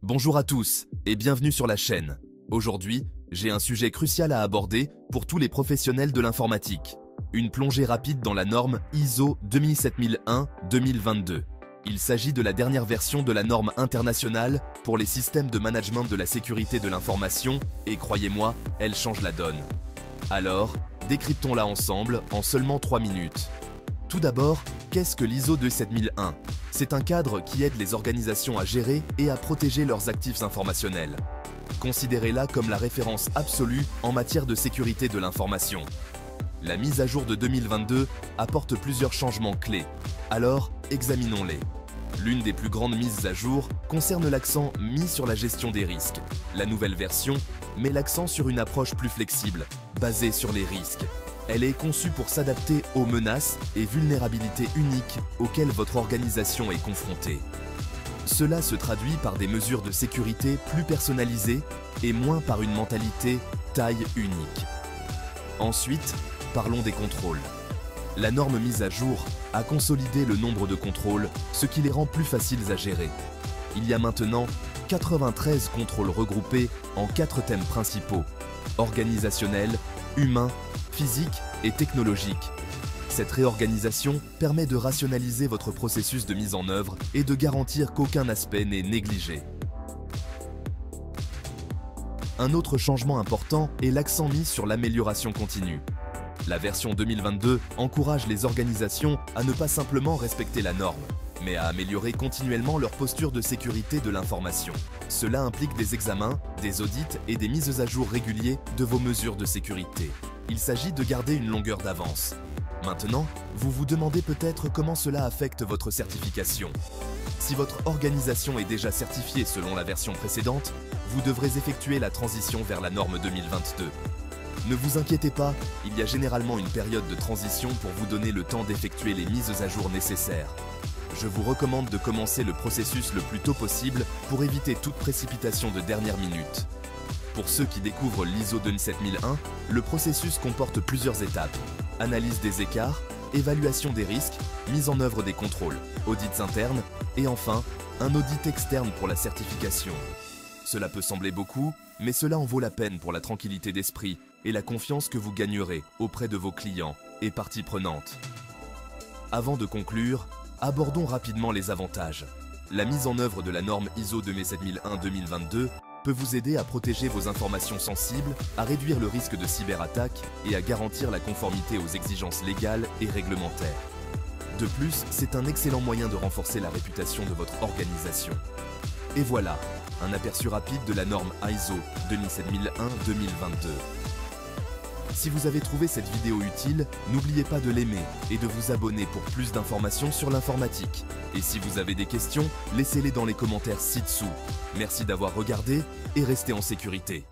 Bonjour à tous et bienvenue sur la chaîne. Aujourd'hui, j'ai un sujet crucial à aborder pour tous les professionnels de l'informatique. Une plongée rapide dans la norme ISO 27001-2022. Il s'agit de la dernière version de la norme internationale pour les systèmes de management de la sécurité de l'information et croyez-moi, elle change la donne. Alors, décryptons-la ensemble en seulement 3 minutes. Tout d'abord, qu'est-ce que l'ISO 27001 ? C'est un cadre qui aide les organisations à gérer et à protéger leurs actifs informationnels. Considérez-la comme la référence absolue en matière de sécurité de l'information. La mise à jour de 2022 apporte plusieurs changements clés. Alors, examinons-les. L'une des plus grandes mises à jour concerne l'accent mis sur la gestion des risques. La nouvelle version met l'accent sur une approche plus flexible, basée sur les risques. Elle est conçue pour s'adapter aux menaces et vulnérabilités uniques auxquelles votre organisation est confrontée. Cela se traduit par des mesures de sécurité plus personnalisées et moins par une mentalité taille unique. Ensuite, parlons des contrôles. La norme mise à jour a consolidé le nombre de contrôles, ce qui les rend plus faciles à gérer. Il y a maintenant 93 contrôles regroupés en 4 thèmes principaux: organisationnel, humain, physique et technologique. Cette réorganisation permet de rationaliser votre processus de mise en œuvre et de garantir qu'aucun aspect n'est négligé. Un autre changement important est l'accent mis sur l'amélioration continue. La version 2022 encourage les organisations à ne pas simplement respecter la norme, mais à améliorer continuellement leur posture de sécurité de l'information. Cela implique des examens, des audits et des mises à jour réguliers de vos mesures de sécurité. Il s'agit de garder une longueur d'avance. Maintenant, vous vous demandez peut-être comment cela affecte votre certification. Si votre organisation est déjà certifiée selon la version précédente, vous devrez effectuer la transition vers la norme 2022. Ne vous inquiétez pas, il y a généralement une période de transition pour vous donner le temps d'effectuer les mises à jour nécessaires. Je vous recommande de commencer le processus le plus tôt possible pour éviter toute précipitation de dernière minute. Pour ceux qui découvrent l'ISO 27001, le processus comporte plusieurs étapes: analyse des écarts, évaluation des risques, mise en œuvre des contrôles, audits internes et enfin, un audit externe pour la certification. Cela peut sembler beaucoup, mais cela en vaut la peine pour la tranquillité d'esprit et la confiance que vous gagnerez auprès de vos clients et parties prenantes. Avant de conclure, abordons rapidement les avantages. La mise en œuvre de la norme ISO 27001-2022 peut vous aider à protéger vos informations sensibles, à réduire le risque de cyberattaque et à garantir la conformité aux exigences légales et réglementaires. De plus, c'est un excellent moyen de renforcer la réputation de votre organisation. Et voilà, un aperçu rapide de la norme ISO 27001-2022. Si vous avez trouvé cette vidéo utile, n'oubliez pas de l'aimer et de vous abonner pour plus d'informations sur l'informatique. Et si vous avez des questions, laissez-les dans les commentaires ci-dessous. Merci d'avoir regardé et restez en sécurité.